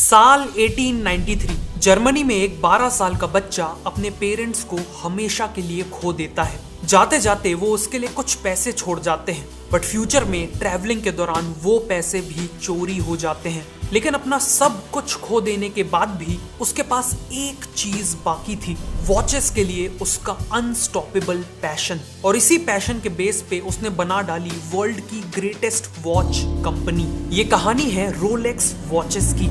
साल 1893 जर्मनी में एक 12 साल का बच्चा अपने पेरेंट्स को हमेशा के लिए खो देता है। जाते जाते वो उसके लिए कुछ पैसे छोड़ जाते हैं, बट फ्यूचर में ट्रैवलिंग के दौरान वो पैसे भी चोरी हो जाते हैं। लेकिन अपना सब कुछ खो देने के बाद भी उसके पास एक चीज बाकी थी, वॉचेस के लिए उसका अनस्टॉपेबल पैशन। और इसी पैशन के बेस पे उसने बना डाली वर्ल्ड की ग्रेटेस्ट वॉच कंपनी। ये कहानी है रोलेक्स वॉचेस की।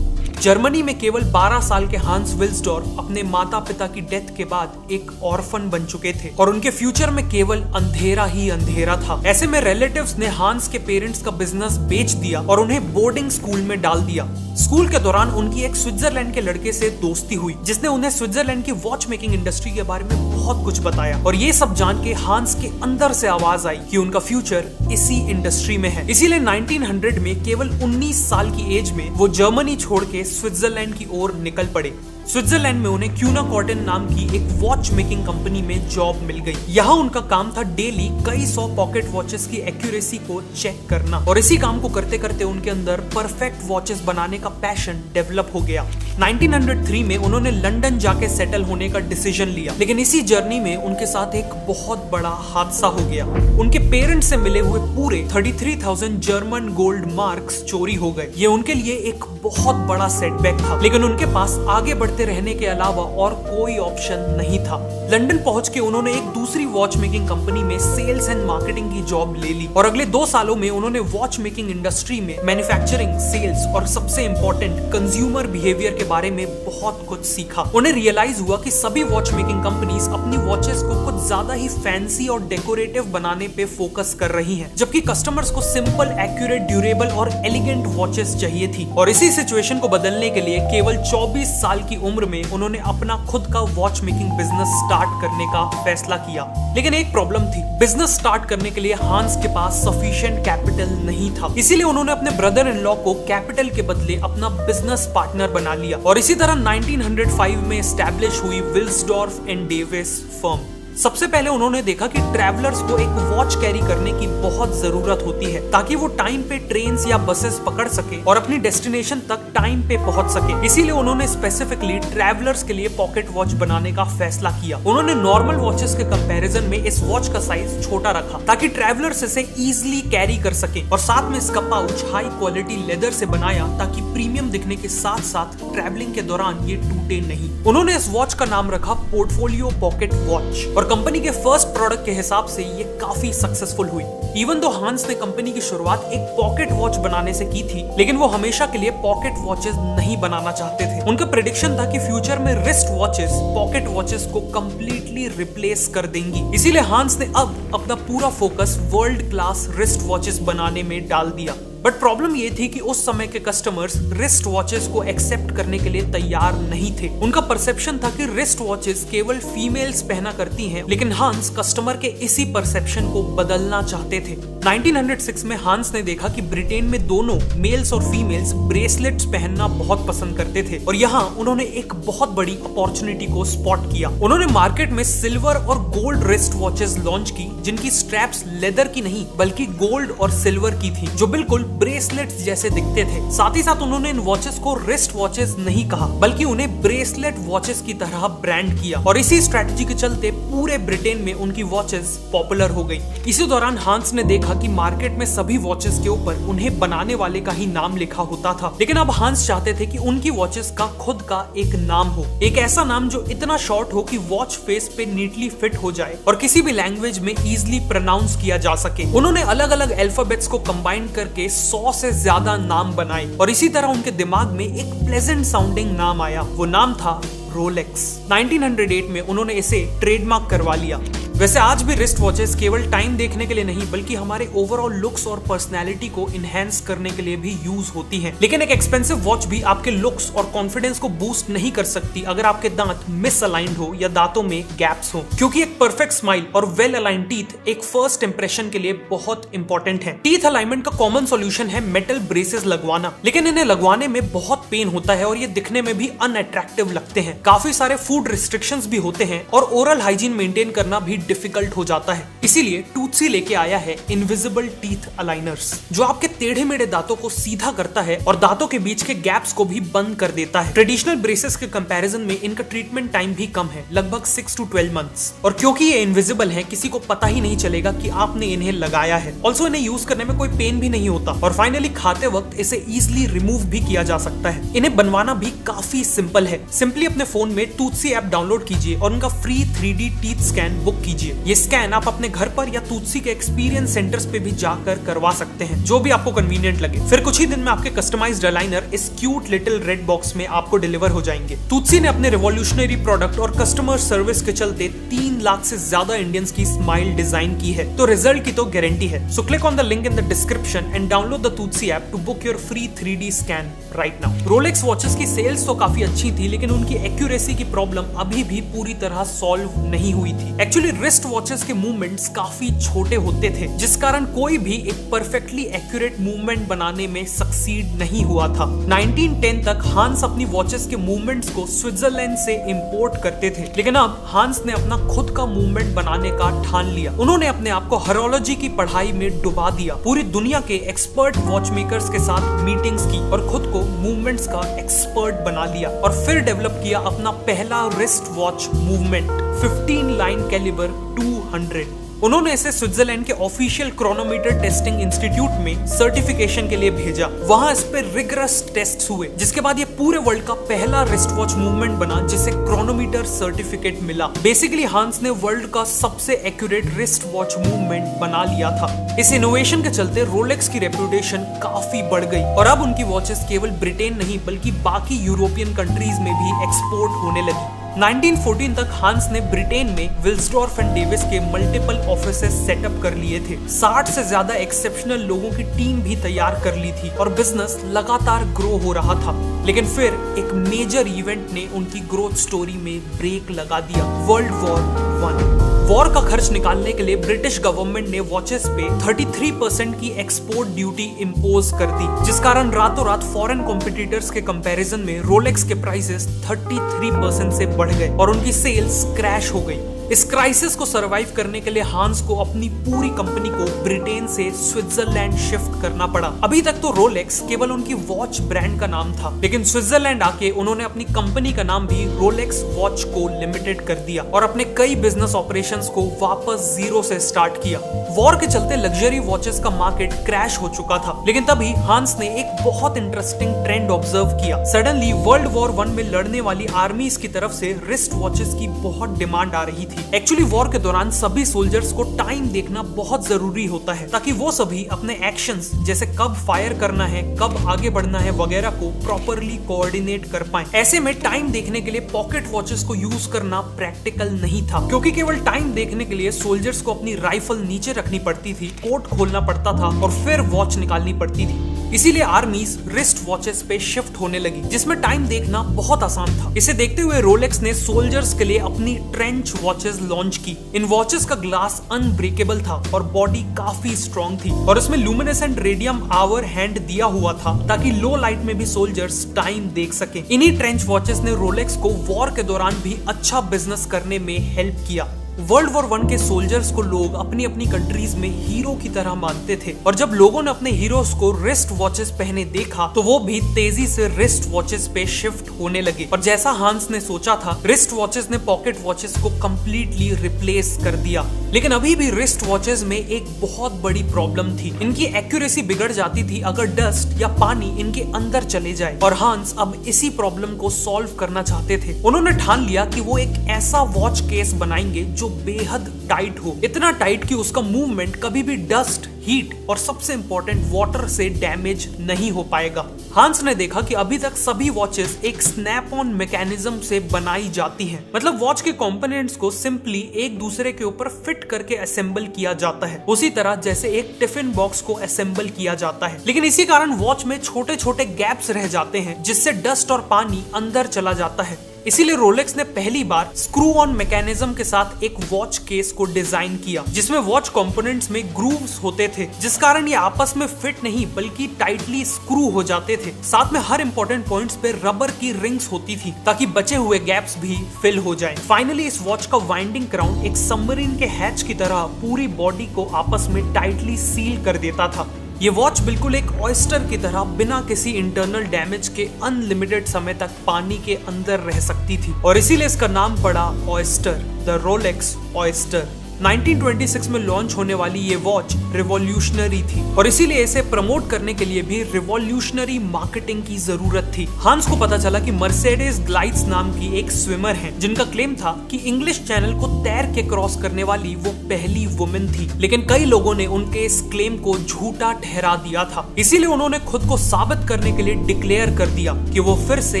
जर्मनी में केवल 12 साल के हांस विल्सडॉर्फ अपने माता पिता की डेथ के बाद एक ऑर्फन बन चुके थे और उनके फ्यूचर में केवल अंधेरा ही अंधेरा था। ऐसे में रिलेटिव्स ने हांस के पेरेंट्स का बिजनेस बेच दिया और उन्हें बोर्डिंग स्कूल में डाल दिया। स्कूल के दौरान उनकी एक स्विट्जरलैंड के लड़के से दोस्ती हुई, जिसने उन्हें स्विट्जरलैंड की वॉच मेकिंग इंडस्ट्री के बारे में बहुत कुछ बताया। और ये सब जान के हांस के अंदर से आवाज आई कि उनका फ्यूचर इसी इंडस्ट्री में है। इसीलिए 1900 में केवल 19 साल की एज में वो जर्मनी छोड़ के स्विट्जरलैंड की ओर निकल पड़े। स्विट्जरलैंड में उन्हें क्यूना कॉटन नाम की एक वॉच मेकिंग कंपनी में जॉब मिल गई। यहाँ उनका काम था डेली कई 100 पॉकेट वॉचेस की एक्यूरेसी को चेक करना। और इसी काम को करते करते उनके अंदर परफेक्ट वॉचेस बनाने का पैशन डेवलप हो गया। 1903 में उन्होंने लंदन जाके सेटल होने का डिसीजन लिया, लेकिन इसी जर्नी में उनके साथ एक बहुत बड़ा हादसा हो गया। उनके पेरेंट्स से मिले हुए पूरे 33,000 जर्मन गोल्ड मार्क्स चोरी हो गए। ये उनके लिए एक बहुत बड़ा सेटबैक था, लेकिन उनके पास आगे बढ़ते रहने के अलावा और कोई ऑप्शन नहीं था। लंदन पहुंच के उन्होंने एक दूसरी वॉच मेकिंग कंपनी में सेल्स एंड मार्केटिंग की जॉब ले ली और अगले 2 सालों में उन्होंने वॉच मेकिंग इंडस्ट्री में मैन्युफैक्चरिंग, सेल्स और सबसे इंपॉर्टेंट कंज्यूमर बिहेवियर के बारे में बहुत कुछ सीखा। उन्हें रियलाइज हुआ कि सभी वॉच मेकिंग कंपनीज अपनी वॉचेस को कुछ ज्यादा ही फैंसी और डेकोरेटिव बनाने पे फोकस कर रही हैं, जबकि कस्टमर्स को सिंपल, एक्यूरेट, ड्यूरेबल और एलिगेंट वॉचेस चाहिए थी। और इसी सिचुएशन को बदलने के लिए केवल 24 साल की उम्र में उन्होंने अपना खुद का वॉच मेकिंग बिजनेस स्टार्ट करने का फैसला किया। लेकिन एक प्रॉब्लम थी, बिजनेस स्टार्ट करने के लिए हांस के पास सफिशिएंट कैपिटल नहीं था। इसीलिए उन्होंने अपने ब्रदर इन लॉ को कैपिटल के बदले अपना बिजनेस पार्टनर बना लिया और इसी तरह 1905 में एस्टैब्लिश हुई विल्सडॉर्फ एंड डेविस फर्म। सबसे पहले उन्होंने देखा कि ट्रैवलर्स को एक वॉच कैरी करने की बहुत जरूरत होती है, ताकि वो टाइम पे ट्रेन्स या बसेस पकड़ सके और अपनी डेस्टिनेशन तक टाइम पे पहुंच सके। इसीलिए उन्होंने स्पेसिफिकली ट्रैवलर्स के लिए पॉकेट वॉच बनाने का फैसला किया। उन्होंने नॉर्मल वॉचेस के कंपैरिजन में इस वॉच का साइज छोटा रखा, ताकि ट्रैवलर्स इसे इजिली कैरी कर सके। और साथ में इसका पाउच हाई क्वालिटी लेदर से बनाया, ताकि प्रीमियम दिखने के साथ साथ ट्रैवलिंग के दौरान ये टूटे नहीं। उन्होंने इस वॉच का नाम रखा पोर्टफोलियो पॉकेट वॉच और कंपनी के फर्स्ट प्रोडक्ट के हिसाब से ये काफी सक्सेसफुल हुई। इवन दो हांस ने कंपनी की शुरुआत एक पॉकेट वॉच बनाने से की थी, लेकिन वो हमेशा के लिए पॉकेट वॉचेस नहीं बनाना चाहते थे। उनका प्रेडिक्शन था कि फ्यूचर में रिस्ट वॉचेस पॉकेट वॉचेस को कंप्लीटली रिप्लेस कर देंगी। इसीलिए हांस ने अब अपना पूरा focus world class wrist watches बनाने में डाल दिया। बट प्रॉब्लम ये थी कि उस समय के कस्टमर्स रिस्ट वॉचेस को एक्सेप्ट करने के लिए तैयार नहीं थे। उनका परसेप्शन था कि रिस्ट वॉचेस केवल फीमेल्स पहना करती हैं, लेकिन हांस कस्टमर के इसी परसेप्शन को बदलना चाहते थे। 1906 में हांस ने देखा कि ब्रिटेन में दोनों मेल्स और फीमेल्स ब्रेसलेट्स पहनना बहुत पसंद करते थे और यहाँ उन्होंने एक बहुत बड़ी अपॉर्चुनिटी को स्पॉट किया। उन्होंने मार्केट में सिल्वर और गोल्ड रिस्ट वॉचेस लॉन्च की, जिनकी स्ट्रैप्स लेदर की नहीं बल्कि गोल्ड और सिल्वर की थी, जो बिल्कुल ब्रेसलेट्स जैसे दिखते थे। साथ ही साथ उन्होंने इन वॉचेस को रिस्ट वॉचेस नहीं कहा, बल्कि उन्हें ब्रेसलेट वॉचेस की तरह ब्रांड किया और इसी स्ट्रेटजी के चलते पूरे ब्रिटेन में उनकी वॉचेस पॉपुलर हो गई। इसी दौरान हांस ने देखा कि मार्केट में सभी वॉचेस के ऊपर उन्हें बनाने वाले का ही नाम लिखा होता था, लेकिन अब हांस चाहते थे कि उनकी वॉचेस का खुद का एक नाम हो, एक ऐसा नाम जो इतना शॉर्ट हो कि वॉच फेस पे नीटली फिट हो जाए और किसी भी लैंग्वेज में इजिली प्रोनाउंस किया जा सके। उन्होंने अलग अलग अल्फाबेट्स को कंबाइन करके 100 से ज्यादा नाम बनाए और इसी तरह उनके दिमाग में एक प्लेजेंट साउंडिंग नाम आया। वो नाम था रोलेक्स। 1908 में उन्होंने इसे ट्रेडमार्क करवा लिया। वैसे आज भी रिस्ट वॉचेस केवल टाइम देखने के लिए नहीं बल्कि हमारे ओवरऑल लुक्स और पर्सनैलिटी को इनहेंस करने के लिए भी यूज होती हैं। लेकिन एक एक्सपेंसिव वॉच भी आपके लुक्स और कॉन्फिडेंस को बूस्ट नहीं कर सकती अगर आपके दांत मिसअलाइंड हो या दांतों में गैप्स हो, क्योंकि एक परफेक्ट स्माइल और वेल अलाइंड टीथ एक फर्स्ट इंप्रेशन के लिए बहुत इंपॉर्टेंट है। टीथ अलाइनमेंट का कॉमन सॉल्यूशन है मेटल ब्रेसेस लगवाना, लेकिन इन्हें लगवाने में बहुत पेन होता है और ये दिखने में भी अनअट्रैक्टिव लगते हैं। काफी सारे फूड रिस्ट्रिक्शंस भी होते हैं और ओरल हाइजीन मेंटेन करना भी डिफिकल्ट हो जाता है। इसीलिए टूथसी लेके आया है इनविजिबल टीथ अलाइनर्स, जो आपके टेढ़े मेढ़े दांतों को सीधा करता है और दांतों के बीच के गैप्स को भी बंद कर देता है। ट्रेडिशनल ब्रेसेस के कंपैरिजन में इनका ट्रीटमेंट टाइम भी कम है, लगभग 6 to 12 मंथ्स। और क्योंकि ये इनविजिबल है, किसी को पता ही नहीं चलेगा कि आपने इन्हें लगाया है। ऑल्सो इन्हें यूज करने में कोई पेन भी नहीं होता और फाइनली खाते वक्त इसे इजिली रिमूव भी किया जा सकता है। इन्हें बनवाना भी काफी सिंपल है। सिंपली अपने फोन में टूथसी ऐप डाउनलोड कीजिए और उनका free 3D teeth scan book कीजिए। ये स्कैन आप अपने घर पर या टूथसी के एक्सपीरियंस सेंटर्स पे भी जाकर करवा सकते हैं, जो भी आपको कन्वीनियंट लगे। फिर कुछ ही दिन में आपके कस्टमाइज्ड अलाइनर इस क्यूट लिटिल रेड बॉक्स में आपको डिलीवर हो जाएंगे। टूथसी ने अपने रिवॉल्यूशनरी प्रोडक्ट और कस्टमर सर्विस के चलते 3 लाख से ज्यादा इंडियंस की स्माइल डिजाइन की है, तो रिजल्ट की तो गारंटी है। So click on the link in the description and download the Toothsi app to book your free 3D scan right now. Rolex watches की सेल्स तो काफी अच्छी थी, लेकिन उनकी एक्यूरेसी की प्रॉब्लम अभी भी पूरी तरह सॉल्व नहीं हुई थी। एक्चुअली रिस्ट वॉचेस के मूवमेंट्स काफी छोटे होते थे, जिस कारण कोई भी एक परफेक्टली एक्यूरेट मूवमेंट बनाने में सक्सीड नहीं हुआ था। 1910 तक हांस अपनी वॉचेस के मूवमेंट्स को स्विट्जरलैंड से इंपोर्ट करते थे, लेकिन अब हांस ने अपना खुद का मूवमेंट बनाने का ठान लिया। उन्होंने अपने आप को हॉरोलॉजी की पढ़ाई में डुबा दिया, पूरी दुनिया के एक्सपर्ट वॉचमेकर्स के साथ मीटिंग्स की और खुद को मूवमेंट्स का एक्सपर्ट बना लिया और फिर डेवलप किया अपना पहला wrist watch movement 15 line calibre 200। उन्होंने इसे स्विट्जरलैंड के ऑफिशियल क्रोनोमीटर टेस्टिंग इंस्टीट्यूट में सर्टिफिकेशन के लिए भेजा। वहां इस पे रिगरस टेस्ट हुए, जिसके बाद ये पूरे वर्ल्ड का पहला रिस्ट वॉच मूवमेंट बना जिसे क्रोनोमीटर सर्टिफिकेट मिला। बेसिकली हांस ने वर्ल्ड का सबसे एक्यूरेट रिस्ट वॉच मूवमेंट बना लिया था। इस इनोवेशन के चलते रोलेक्स की रेपुटेशन काफी बढ़ गई और अब उनकी वॉचेस केवल ब्रिटेन नहीं बल्कि बाकी यूरोपियन कंट्रीज में भी एक्सपोर्ट होने लगी। 1914 तक हांस ने ब्रिटेन में विल्सडॉर्फ एंड डेविस के मल्टीपल ऑफिसेस सेटअप कर लिए थे। 60 से ज्यादा एक्सेप्शनल लोगों की टीम भी तैयार कर ली थी और बिजनेस लगातार ग्रो हो रहा था। लेकिन फिर एक मेजर इवेंट ने उनकी ग्रोथ स्टोरी में ब्रेक लगा दिया, वर्ल्ड वॉर 1। वॉर का खर्च निकालने के लिए ब्रिटिश गवर्नमेंट ने वॉचेस पे 33% की एक्सपोर्ट ड्यूटी इम्पोज कर दी, जिस कारण रातों रात फॉरेन कॉम्पिटिटर्स के कंपैरिजन में रोलेक्स के प्राइसेस 33% से बढ़ गए और उनकी सेल्स क्रैश हो गई। इस क्राइसिस को सरवाइव करने के लिए हांस को अपनी पूरी कंपनी को ब्रिटेन से स्विट्जरलैंड शिफ्ट करना पड़ा। अभी तक तो रोलेक्स केवल उनकी वॉच ब्रांड का नाम था, लेकिन स्विट्जरलैंड आके उन्होंने अपनी कंपनी का नाम भी रोलेक्स वॉच को लिमिटेड कर दिया और अपने कई बिजनेस ऑपरेशंस को वापस जीरो से स्टार्ट किया। वॉर के चलते लग्जरी वॉचेस का मार्केट क्रैश हो चुका था, लेकिन तभी हांस ने एक बहुत इंटरेस्टिंग ट्रेंड ऑब्जर्व किया। सडनली वर्ल्ड वॉर 1 में लड़ने वाली आर्मीज की तरफ से रिस्ट वॉचेस की बहुत डिमांड आ रही थी। एक्चुअली वॉर के दौरान सभी सोल्जर्स को टाइम देखना बहुत जरूरी होता है, ताकि वो सभी अपने एक्शंस जैसे कब फायर करना है, कब आगे बढ़ना है वगैरह को प्रॉपरली कोऑर्डिनेट कर पाएं। ऐसे में टाइम देखने के लिए पॉकेट वॉचेस को यूज करना प्रैक्टिकल नहीं था, क्योंकि केवल टाइम देखने के लिए सोल्जर्स को अपनी राइफल नीचे रखनी पड़ती थी, कोट खोलना पड़ता था और फिर वॉच निकालनी पड़ती थी। इसीलिए आर्मीज रिस्ट वॉचेस पे शिफ्ट होने लगी, जिसमें टाइम देखना बहुत आसान था। इसे देखते हुए रोलेक्स ने सोल्जर्स के लिए अपनी ट्रेंच वॉचेस लॉन्च की। इन वॉचेस का ग्लास अनब्रेकेबल था और बॉडी काफी स्ट्रॉन्ग थी और इसमें लुमिनेसेंट रेडियम आवर हैंड दिया हुआ था, ताकि लो लाइट में भी सोल्जर्स टाइम देख सके। इन्हीं ट्रेंच वॉचेस ने रोलेक्स को वॉर के दौरान भी अच्छा बिजनेस करने में हेल्प किया। वर्ल्ड वॉर 1 के सोल्जर्स को लोग अपनी अपनी कंट्रीज में हीरो की तरह मानते थे और जब लोगों ने अपने हीरोज को रिस्ट वॉचेस पहने देखा तो वो भी तेजी से रिस्ट वॉचेस पे शिफ्ट होने लगे। और जैसा हांस ने सोचा था, रिस्ट वॉचेस ने पॉकेट वॉचेस को कंप्लीटली रिप्लेस कर दिया। लेकिन अभी भी रिस्ट वॉचेस में एक बहुत बड़ी प्रॉब्लम थी, इनकी एक्यूरेसी बिगड़ जाती थी अगर डस्ट या पानी इनके अंदर चले जाए। और हांस अब इसी प्रॉब्लम को सॉल्व करना चाहते थे। उन्होंने ठान लिया कि वो एक ऐसा वॉच केस बनाएंगे जो बेहद टाइट हो, इतना टाइट कि उसका मूवमेंट कभी भी डस्ट, हीट और सबसे इंपॉर्टेंट वाटर से डैमेज नहीं हो पाएगा। हांस ने देखा कि अभी तक सभी वॉचेस एक स्नैप ऑन मैकेनिज्म से बनाई जाती हैं, मतलब वॉच के कंपोनेंट्स को सिंपली एक दूसरे के ऊपर फिट करके असेंबल किया जाता है, उसी तरह जैसे एक टिफिन बॉक्स को असेंबल किया जाता है। लेकिन इसी कारण वॉच में छोटे छोटे गैप्स रह जाते हैं, जिससे डस्ट और पानी अंदर चला जाता है। इसीलिए रोलेक्स ने पहली बार स्क्रू ऑन मैकेनिज्म के साथ एक वॉच केस को डिजाइन किया, जिसमें वॉच कंपोनेंट्स में ग्रूव्स होते थे, जिस कारण ये आपस में फिट नहीं बल्कि टाइटली स्क्रू हो जाते थे। साथ में हर इंपॉर्टेंट पॉइंट्स पे रबर की रिंग्स होती थी ताकि बचे हुए गैप्स भी फिल हो जाए। फाइनली इस वॉच का वाइंडिंग क्राउन एक सबमरीन के हैच की तरह पूरी बॉडी को आपस में टाइटली सील कर देता था। ये वॉच बिल्कुल एक ऑयस्टर की तरह बिना किसी इंटरनल डैमेज के अनलिमिटेड समय तक पानी के अंदर रह सकती थी और इसीलिए इसका नाम पड़ा ऑयस्टर, द रोलेक्स ऑयस्टर। 1926 में लॉन्च होने वाली ये वॉच रिवॉल्यूशनरी थी और इसीलिए इसे प्रमोट करने के लिए भी रिवॉल्यूशनरी मार्केटिंग की जरूरत थी। हांस को पता चला कि मर्सिडीज ग्लाइड्स नाम की एक स्विमर है जिनका क्लेम था कि इंग्लिश चैनल को तैर के क्रॉस करने वाली वो पहली वुमेन थी, लेकिन कई लोगों ने उनके इस क्लेम को झूठा ठहरा दिया था। इसीलिए उन्होंने खुद को साबित करने के लिए डिक्लेयर कर दिया कि वो फिर से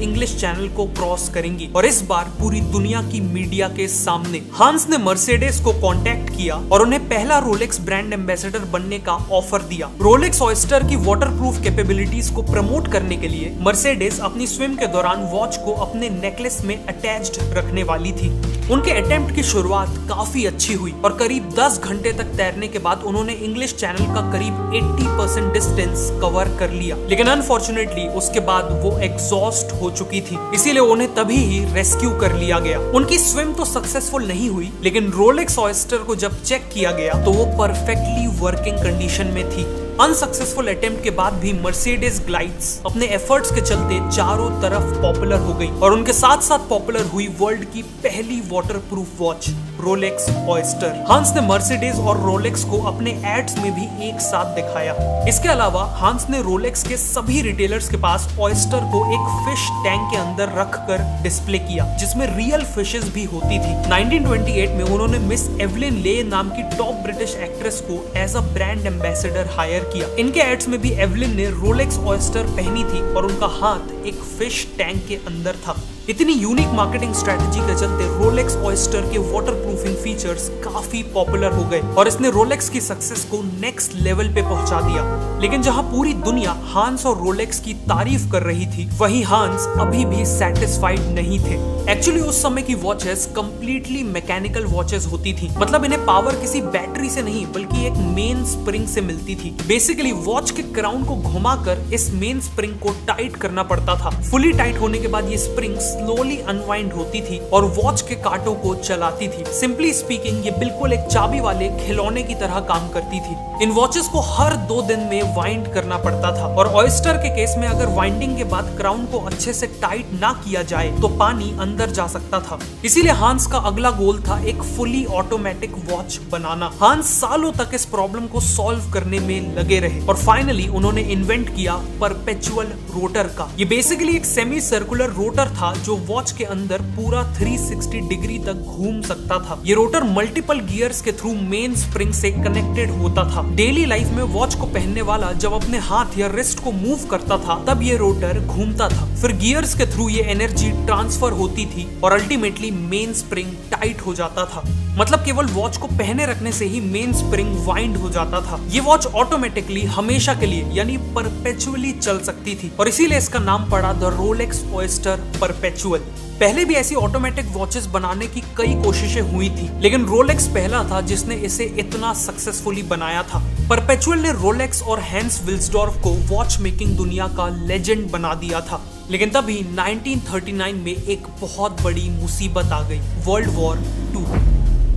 इंग्लिश चैनल को क्रॉस करेंगी और इस बार पूरी दुनिया की मीडिया के सामने। हांस ने मर्सिडीज को कांटेक्ट किया और उन्हें पहला रोलेक्स ब्रांड एम्बेसडर बनने का ऑफर दिया। रोलेक्स ऑयस्टर की वाटरप्रूफ कैपेबिलिटीज को प्रमोट करने के लिए मर्सिडीज अपनी स्विम के दौरान वॉच को अपने नेकलेस में अटैच्ड रखने वाली थी। उनके अटेम्प्ट की शुरुआत काफी अच्छी हुई और करीब 10 घंटे तक तैरने के बाद उन्होंने इंग्लिश चैनल का करीब 80% डिस्टेंस कवर कर लिया, लेकिन अनफॉर्चुनेटली उसके बाद वो एग्जॉस्ट हो चुकी थी, इसीलिए उन्हें तभी ही रेस्क्यू कर लिया गया। उनकी स्विम तो सक्सेसफुल नहीं हुई, लेकिन रोलेक्स ऑयस्टर को जब चेक किया गया तो वो परफेक्टली वर्किंग कंडीशन में थी। अनसक्सेसफुल अटेम्प्ट के बाद भी मर्सिडीज ग्लाइड्स अपने एफर्ट्स के चलते चारों तरफ पॉपुलर हो गई और उनके साथ साथ पॉपुलर हुई वर्ल्ड की पहली वाटरप्रूफ वॉच रोलेक्स ऑयस्टर। हांस ने मर्सिडीज और रोलेक्स को अपने एड्स में भी एक साथ दिखाया। इसके अलावा हांस ने रोलेक्स के सभी रिटेलर्स के पास ऑयस्टर को एक फिश टैंक के अंदर रख कर डिस्प्ले किया, जिसमें रियल फिशेस भी होती थी। 1928 में उन्होंने मिस एवलिन ले नाम की टॉप ब्रिटिश एक्ट्रेस को as a brand ambassador hire किया। इनके एड्स में भी एवलिन ने रोलेक्स ऑयस्टर पहनी थी और उनका हाथ एक फिश टैंक के अंदर था। इतनी यूनिक मार्केटिंग स्ट्रेटजी के चलते रोलेक्स ऑयस्टर के वाटरप्रूफिंग फीचर्स काफी पॉपुलर हो गए और इसने रोलेक्स की सक्सेस को नेक्स्ट लेवल पे पहुंचा दिया। लेकिन जहां पूरी दुनिया हांस और रोलेक्स की तारीफ कर रही थी, वहीं हांस अभी भी सेटिस्फाइड नहीं थे। एक्चुअली उस समय की वॉचेस कंप्लीटली मैकेनिकल वॉचेस होती थी, मतलब इन्हें पावर किसी बैटरी से नहीं बल्कि एक मेन स्प्रिंग से मिलती थी। बेसिकली वॉच के क्राउन को घुमाकर इस मेन स्प्रिंग को टाइट करना पड़ता था। फुली टाइट होने के बाद ये स्प्रिंग स्लोली अनवाइंड होती थी और वॉच के कांटों को चलाती थी। सिंपली स्पीकिंग ये बिल्कुल एक चाबी वाले खिलौने की तरह काम करती थी। इन वॉचेस को हर 2 दिन में वाइंड करना पड़ता था और ऑयस्टर के केस में अगर वाइंडिंग के बाद क्राउन को अच्छे से टाइट ना किया जाए तो पानी अंदर जा सकता था। इसीलिए हांस का अगला गोल था एक फुली ऑटोमेटिक वॉच बनाना। हांस सालों तक इस प्रॉब्लम को सॉल्व करने में लगे रहे और फाइनली उन्होंने इन्वेंट किया परपेचुअल रोटर का। ये बेसिकली एक सेमी सर्कुलर रोटर था जो वॉच के अंदर पूरा 360 डिग्री तक घूम सकता था। ये रोटर मल्टीपल गियर्स के थ्रू मेन स्प्रिंग से कनेक्टेड होता था। डेली लाइफ में वॉच को पहनने वाला जब अपने हाथ या रिस्ट को मूव करता था तब ये रोटर घूमता था, फिर गियर्स के थ्रू ये एनर्जी ट्रांसफर होती थी और अल्टीमेटली मेन स्प्रिंग टाइट हो जाता था। मतलब केवल वॉच को पहने रखने से ही मेन स्प्रिंग वाइंड हो जाता था। ये वॉच ऑटोमेटिकली हमेशा के लिए यानी परपेचुअली चल सकती थी और इसीलिए इसका नाम पड़ा द रोलेक्स ऑयस्टर परपेचुअल। पहले भी ऐसी ऑटोमेटिक वॉचेस बनाने की कई कोशिशें हुई थी, लेकिन रोलेक्स पहला था जिसने इसे इतना सक्सेसफुली बनाया था। परपेचुअल ने रोलेक्स और हैंस विल्सडॉर्फ को वॉच मेकिंग दुनिया का लेजेंड बना दिया था। लेकिन तभी 1939 में एक बहुत बड़ी मुसीबत आ गई, वर्ल्ड वॉर 2।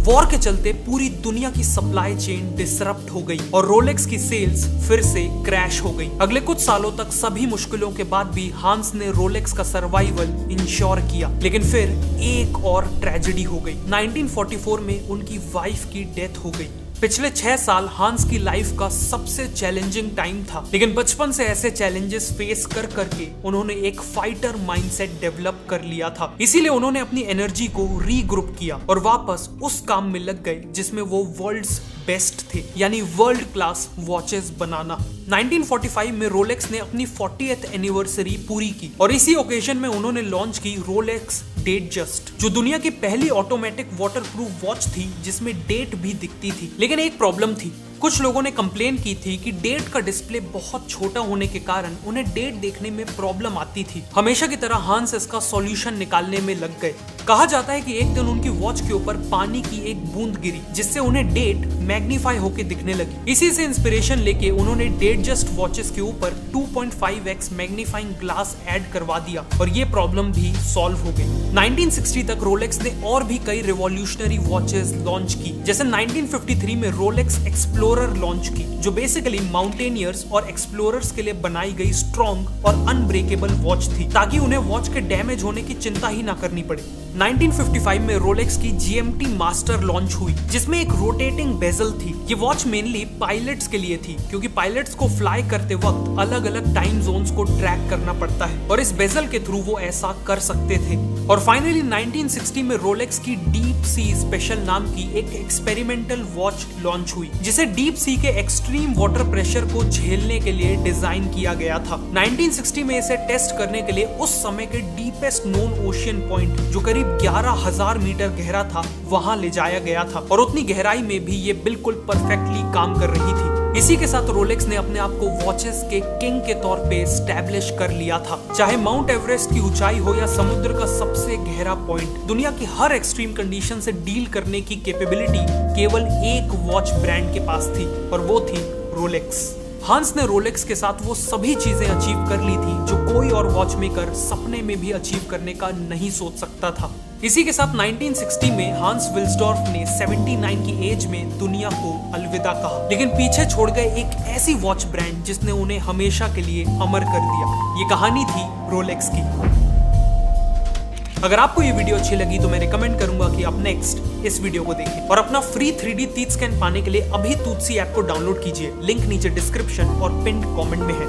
वॉर के चलते पूरी दुनिया की सप्लाई चेन डिसरप्ट हो गई और रोलेक्स की सेल्स फिर से क्रैश हो गई। अगले कुछ सालों तक सभी मुश्किलों के बाद भी हांस ने रोलेक्स का सर्वाइवल इंश्योर किया, लेकिन फिर एक और ट्रेजेडी हो गई। 1944 में उनकी वाइफ की डेथ हो गई। पिछले 6 साल हांस की लाइफ का सबसे चैलेंजिंग टाइम था, लेकिन बचपन से ऐसे चैलेंजेस फेस कर करके उन्होंने एक फाइटर माइंडसेट डेवलप कर लिया था। इसीलिए उन्होंने अपनी एनर्जी को रीग्रुप किया और वापस उस काम में लग गए जिसमें वो वर्ल्ड्स बेस्ट थे, यानी वर्ल्ड क्लास वॉचेस बनाना। 1945 में रोलेक्स ने अपनी 40th एनिवर्सरी पूरी की और इसी ओकेजन में उन्होंने लॉन्च की रोलेक्स डेटजस्ट, जो दुनिया की पहली ऑटोमेटिक वाटरप्रूफ वॉच थी जिसमें डेट भी दिखती थी। लेकिन एक प्रॉब्लम थी, कुछ लोगों ने कंप्लेन की थी कि डेट का डिस्प्ले बहुत छोटा होने के कारण उन्हें डेट देखने में प्रॉब्लम आती थी। हमेशा की तरह हांस इसका सॉल्यूशन निकालने में लग गए। कहा जाता है कि एक दिन उनकी वॉच के ऊपर पानी की एक बूंद गिरी, जिससे उन्हें डेट मैग्नीफाई होकर दिखने लगी। इसी से इंस्पिरेशन लेके उन्होंने डेट जस्ट वॉचेस के ऊपर 2.5x मैग्नीफाइंग ग्लास ऐड करवा दिया और ये प्रॉब्लम भी सॉल्व हो गई। 1960 तक रोलेक्स ने और भी कई रिवॉल्यूशनरी वॉचेस लॉन्च की, जैसे 1953 में रोलेक्स एक्सप्लोरर लॉन्च की, जो बेसिकली माउंटेनियर्स और एक्सप्लोरर्स के लिए बनाई गई स्ट्रॉन्ग और अनब्रेकेबल वॉच थी, ताकि उन्हें वॉच के डैमेज होने की चिंता ही ना करनी पड़े। 1955 में रोलेक्स की GMT मास्टर लॉन्च हुई, जिसमें एक रोटेटिंग बेजल थी। ये वॉच मेनली पायलट्स के लिए थी, क्योंकि पायलट्स को फ्लाई करते वक्त अलग अलग टाइम जोन्स को ट्रैक करना पड़ता है और इस बेजल के थ्रू वो ऐसा कर सकते थे। और फाइनली 1960 में रोलेक्स की डीप सी स्पेशल नाम की एक एक्सपेरिमेंटल वॉच लॉन्च हुई, जिसे डीप सी के एक्सट्रीम वाटर प्रेशर को झेलने के लिए डिजाइन किया गया था। 1960 में इसे टेस्ट करने के लिए उस समय के डीपेस्ट नोन ओशियन पॉइंट, जो करीब 11,000 मीटर गहरा था, वहां ले जाया गया था और उतनी गहराई में भी ये बिल्कुल परफेक्टली काम कर रही थी। इसी के साथ रोलेक्स ने अपने आप को वॉचेस के किंग के तौर पे स्टैब्लिश कर लिया था। चाहे माउंट एवरेस्ट की ऊंचाई हो या समुद्र का सबसे गहरा पॉइंट, दुनिया की हर एक्सट्रीम कंडीशन से डील करने की कैपेबिलिटी केवल एक वॉच ब्रांड के पास थी और वो थी रोलेक्स। हांस ने रोलेक्स के साथ वो सभी चीजें अचीव कर ली थी जो कोई और वॉच मेकर सपने में भी अचीव करने का नहीं सोच सकता था। इसी के साथ 1960 में हांस विल्सडॉर्फ ने 79 की एज में दुनिया को अलविदा कहा, लेकिन पीछे छोड़ गए एक ऐसी वॉच ब्रांड जिसने उन्हें हमेशा के लिए अमर कर दिया। ये कहानी थी रोलेक्स की। अगर आपको ये वीडियो अच्छी लगी तो मैं रिकमेंड करूंगा कि आप नेक्स्ट इस वीडियो को देखें और अपना फ्री 3D तीत स्कैन पाने के लिए अभी तूत्सी ऐप को डाउनलोड कीजिए। लिंक नीचे डिस्क्रिप्शन और पिन कमेंट में है।